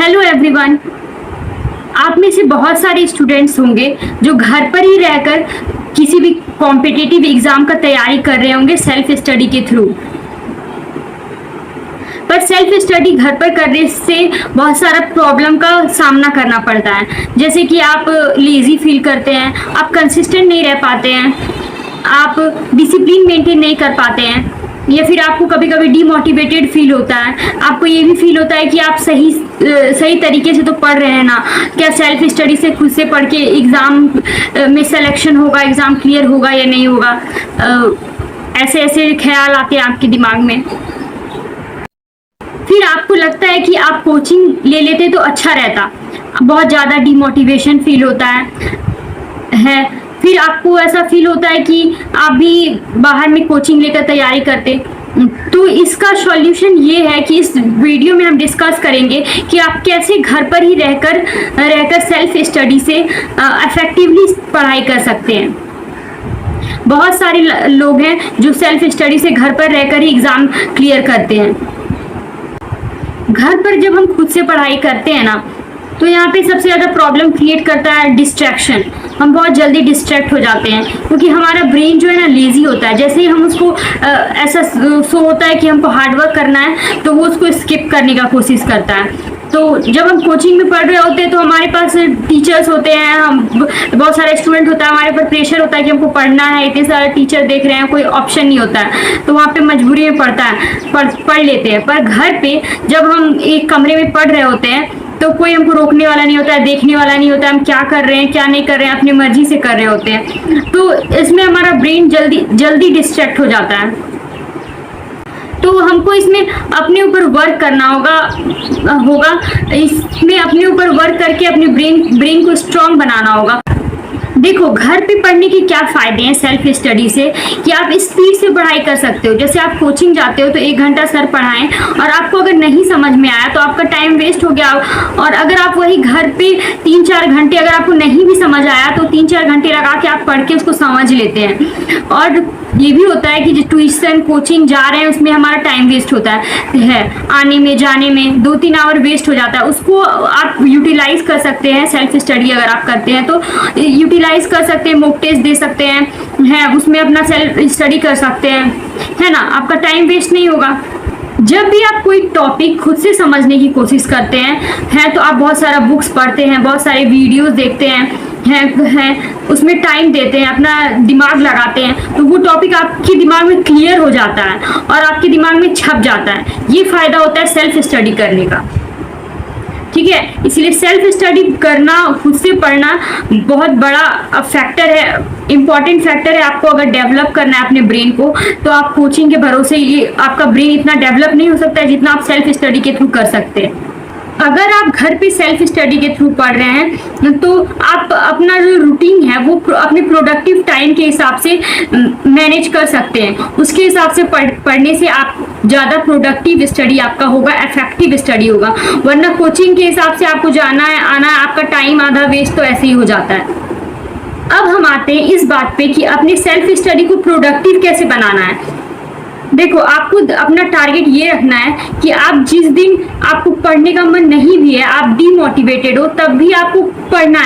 Hello everyone. आप में से बहुत सारे स्टूडेंट्स होंगे जो घर पर ही रहकर किसी भी कॉम्पिटिटिव एग्जाम का तैयारी कर रहे होंगे सेल्फ स्टडी के थ्रू। पर सेल्फ स्टडी घर पर करने से बहुत सारा प्रॉब्लम का सामना करना पड़ता है, जैसे कि आप लेजी फील करते हैं, आप कंसिस्टेंट नहीं रह पाते हैं, आप डिसिप्लिन मेंटेन नहीं कर पाते हैं, या फिर आपको कभी कभी डीमोटिवेटेड फील होता है। आपको ये भी फील होता है कि आप सही तरीके से तो पढ़ रहे हैं ना, क्या सेल्फ स्टडी से खुद से पढ़ के एग्ज़ाम में सिलेक्शन होगा, एग्ज़ाम क्लियर होगा या नहीं होगा। ऐसे ऐसे ख्याल आते हैं आपके दिमाग में। फिर आपको लगता है कि आप कोचिंग ले लेते तो अच्छा रहता, बहुत ज़्यादा डीमोटिवेशन फील होता है। फिर आपको ऐसा फील होता है कि आप भी बाहर में कोचिंग लेकर तैयारी करते। तो इसका सॉल्यूशन ये है कि इस वीडियो में हम डिस्कस करेंगे कि आप कैसे घर पर ही रहकर सेल्फ स्टडी से इफेक्टिवली पढ़ाई कर सकते हैं। बहुत सारे लोग हैं जो सेल्फ स्टडी से घर पर रहकर ही एग्ज़ाम क्लियर करते हैं। घर पर जब हम खुद से पढ़ाई करते हैं ना, तो यहाँ पे सबसे ज़्यादा प्रॉब्लम क्रिएट करता है डिस्ट्रैक्शन। हम बहुत जल्दी डिस्ट्रैक्ट हो जाते हैं क्योंकि हमारा ब्रेन जो है ना लेज़ी होता है। जैसे ही हम उसको ऐसा सो होता है कि हमको हार्डवर्क करना है तो वो उसको स्किप करने का कोशिश करता है। तो जब हम कोचिंग में पढ़ रहे होते हैं तो हमारे पास टीचर्स होते हैं, हम बहुत सारे स्टूडेंट होता है, हमारे ऊपर प्रेशर होता है कि हमको पढ़ना है, इतने सारे टीचर देख रहे हैं, कोई ऑप्शन नहीं होता है, तो वहाँ पे मजबूरी में पढ़ लेते हैं। पर घर पे जब हम एक कमरे में पढ़ रहे होते हैं तो कोई हमको रोकने वाला नहीं होता है, देखने वाला नहीं होता है, हम क्या कर रहे हैं क्या नहीं कर रहे हैं, अपनी मर्जी से कर रहे होते हैं। तो इसमें हमारा ब्रेन जल्दी डिस्ट्रैक्ट हो जाता है। तो हमको इसमें अपने ऊपर वर्क करना होगा। इसमें अपने ऊपर वर्क करके अपने ब्रेन को स्ट्रांग बनाना होगा। देखो, घर पे पढ़ने के क्या फ़ायदे हैं सेल्फ स्टडी से, कि आप स्पीड से पढ़ाई कर सकते हो। जैसे आप कोचिंग जाते हो तो 1 घंटा सर पढ़ाएं और आपको अगर नहीं समझ में आया तो आपका टाइम वेस्ट हो गया। और अगर आप वही घर पे 3-4 घंटे, अगर आपको नहीं भी समझ आया तो 3-4 घंटे लगा के आप पढ़ के उसको समझ लेते हैं। और ये भी होता है कि जो ट्यूशन कोचिंग जा रहे हैं उसमें हमारा टाइम वेस्ट होता है, आने में जाने में 2-3 आवर वेस्ट हो जाता है। उसको आप यूटिलाइज कर सकते हैं। सेल्फ स्टडी अगर आप करते हैं तो यूटिलाइज कर सकते हैं, मॉक टेस्ट दे सकते हैं, उसमें अपना सेल्फ स्टडी कर सकते हैं, है ना। आपका टाइम वेस्ट नहीं होगा। जब भी आप कोई टॉपिक खुद से समझने की कोशिश करते हैं तो आप बहुत सारा बुक्स पढ़ते हैं, बहुत सारे वीडियोस देखते हैं, उसमें टाइम देते हैं, अपना दिमाग लगाते हैं, तो वो टॉपिक आपके दिमाग में क्लियर हो जाता है और आपके दिमाग में छप जाता है। ये फ़ायदा होता है सेल्फ स्टडी करने का, ठीक है। इसलिए सेल्फ स्टडी करना, खुद से पढ़ना बहुत बड़ा फैक्टर है, इम्पॉर्टेंट फैक्टर है। आपको अगर डेवलप करना है अपने ब्रेन को तो आप कोचिंग के भरोसे ये आपका ब्रेन इतना डेवलप नहीं हो सकता है जितना आप सेल्फ स्टडी के थ्रू कर सकते हैं। अगर आप घर पे सेल्फ स्टडी के थ्रू पढ़ रहे हैं तो आप अपना जो रूटीन है वो अपने प्रोडक्टिव टाइम के हिसाब से मैनेज कर सकते हैं। उसके हिसाब से पढ़ने से आप ज़्यादा प्रोडक्टिव स्टडी आपका होगा, इफेक्टिव स्टडी होगा। वरना कोचिंग के हिसाब से आपको जाना है आना है, आपका टाइम आधा वेस्ट तो ऐसे ही हो जाता है। अब हम आते हैं इस बात पे कि अपने सेल्फ स्टडी को प्रोडक्टिव कैसे बनाना है। देखो, आपको अपना टारगेट ये रखना है कि आप जिस दिन आपको पढ़ने का मन नहीं भी है, आप डीमोटिवेटेड हो, तब भी आपको पढ़ना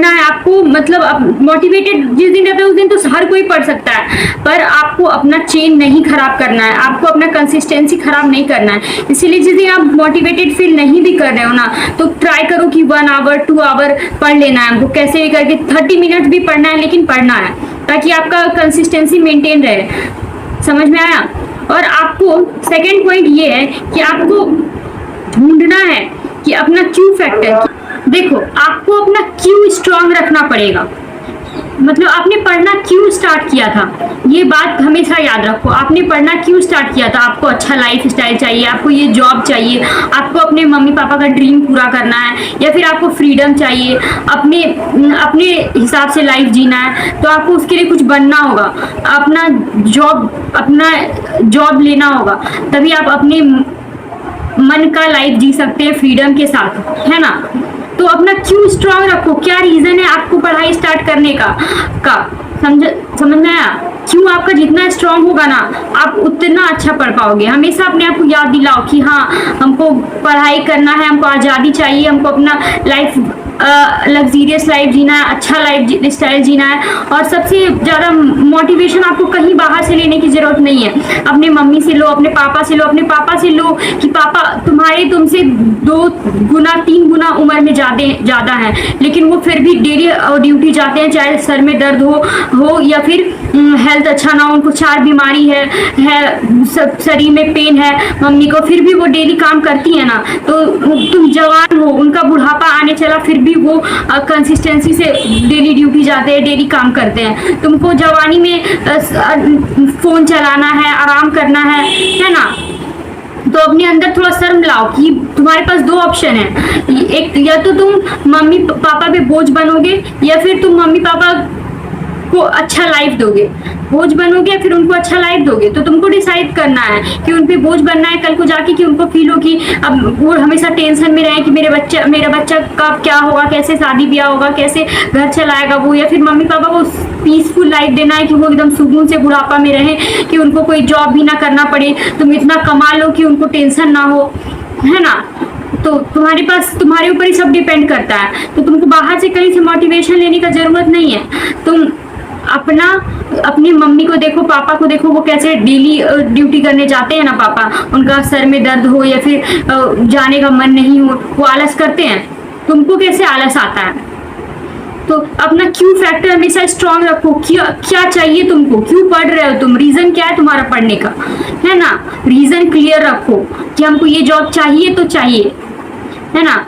है, आपको मतलब मोटिवेटेड जिस दिन रहता है उस दिन तो हर कोई पढ़ सकता है, पर आपको अपना चेन नहीं खराब करना है, आपको अपना कंसिस्टेंसी खराब नहीं करना है। इसीलिए जिस दिन आप मोटिवेटेड फील नहीं भी कर रहे हो ना, तो ट्राई करो कि 1 आवर 2 आवर पढ़ लेना है हमको, कैसे भी करके 30 मिनट भी पढ़ना है, लेकिन पढ़ना है ताकि आपका कंसिस्टेंसी मेंटेन रहे। समझ में आया। और आपको सेकंड पॉइंट ये है कि आपको ढूंढना है कि अपना क्यू फैक्टर। देखो, आपको अपना क्यू स्ट्रांग रखना पड़ेगा। मतलब आपने पढ़ना क्यों स्टार्ट किया था, ये बात हमेशा याद रखो। आपने पढ़ना क्यों स्टार्ट किया था? आपको अच्छा लाइफ स्टाइल चाहिए, आपको ये जॉब चाहिए, आपको अपने मम्मी पापा का ड्रीम पूरा करना है, या फिर आपको फ्रीडम चाहिए, अपने हिसाब से लाइफ जीना है, तो आपको उसके लिए कुछ बनना होगा, अपना जॉब लेना होगा, तभी आप अपने मन का लाइफ जी सकते हैं फ्रीडम के साथ, है ना। तो अपना क्यों स्ट्रांग रखो, क्या रीजन है आपको पढ़ाई स्टार्ट करने का समझ में आया। क्यों? आपका जितना स्ट्रांग होगा ना, आप उतना अच्छा पढ़ पाओगे। हमेशा अपने आप को याद दिलाओ कि हाँ, हमको पढ़ाई करना है, हमको आज़ादी चाहिए, हमको अपना लाइफ लग्जीरियस लाइफ जीना है, अच्छा लाइफ स्टाइल जीना है। और सबसे ज़्यादा मोटिवेशन आपको कहीं बाहर से लेने की ज़रूरत नहीं है। अपने मम्मी से लो, अपने पापा से लो, अपने पापा से लो कि पापा तुम्हारे तुमसे 2 गुना 3 गुना उम्र में ज़्यादा है, लेकिन वो फिर भी डेली ड्यूटी जाते हैं, चाहे सर में दर्द हो या फिर हेल्थ अच्छा ना हो, उनको 4 बीमारी है सब शरीर में पेन है मम्मी को, फिर भी वो डेली काम करती है ना। तो तुम जवान हो, उनका बुढ़ापा आने चला, फिर भी वो कंसिस्टेंसी से डेली ड्यूटी जाते हैं, डेली काम करते हैं। तुमको जवानी में फोन चलाना है, आराम करना है ना। तो अपने अंदर थोड़ा शर्म लाओ कि तुम्हारे पास 2 ऑप्शन है, एक या तो तुम मम्मी पापा पे बोझ बनोगे या फिर तुम मम्मी पापा को अच्छा लाइफ दोगे। बोझ बनोगे या फिर उनको अच्छा लाइफ दोगे, तो तुमको डिसाइड करना है कि उन पे बोझ बनना है कल को जाके, कि उनको फील हो कि अब वो हमेशा टेंशन में रहे कि मेरा बच्चा का क्या होगा, कैसे शादी ब्याह होगा, कैसे घर चलाएगा वो, या फिर मम्मी पापा को पीसफुल लाइफ देना है कि वो एकदम सुकून से बुढ़ापा में रहे, कि उनको कोई जॉब भी ना करना पड़े, तुम इतना कमा लो कि उनको टेंशन ना हो, है ना। तो तुम्हारे ऊपर ही सब डिपेंड करता है। तो तुमको बाहर से कहीं से मोटिवेशन लेने का जरूरत नहीं है। तुम अपनी मम्मी को देखो, पापा को देखो, वो कैसे डेली ड्यूटी करने जाते हैं ना पापा, उनका सर में दर्द हो या फिर जाने का मन नहीं हो, वो आलस करते हैं। तुमको कैसे आलस आता है? तो अपना क्यू फैक्टर हमेशा स्ट्रांग रखो। क्या चाहिए तुमको, क्यों पढ़ रहे हो तुम, रीजन क्या है तुम्हारा पढ़ने का, है ना। रीजन क्लियर रखो कि हमको ये जॉब चाहिए तो चाहिए, है ना।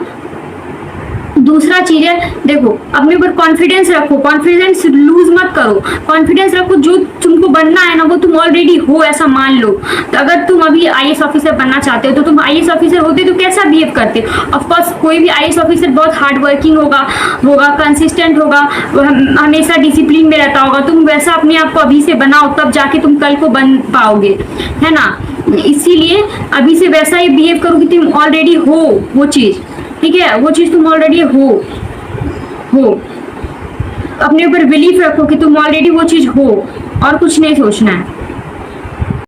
दूसरा चीज है, देखो अपने ऊपर कॉन्फिडेंस रखो, कॉन्फिडेंस लूज मत करो, कॉन्फिडेंस रखो। जो तुमको बनना है ना वो तुम ऑलरेडी हो, ऐसा मान लो। तो अगर तुम अभी आईएएस ऑफिसर बनना चाहते हो, तो तुम आईएएस ऑफिसर होते तो कैसा बिहेव करते? ऑफकोर्स कोई भी आईएएस ऑफिसर बहुत हार्ड वर्किंग होगा कंसिस्टेंट होगा, हमेशा डिसिप्लिन में रहता होगा। तुम वैसा अपने आप को अभी से बनाओ, तब जाके तुम कल को बन पाओगे, है ना। इसीलिए अभी से वैसा ही बिहेव करो कि तुम ऑलरेडी हो वो चीज, ठीक है, वो चीज तुम ऑलरेडी हो। अपने ऊपर बिलीफ रखो कि तुम ऑलरेडी वो चीज हो, और कुछ नहीं सोचना है।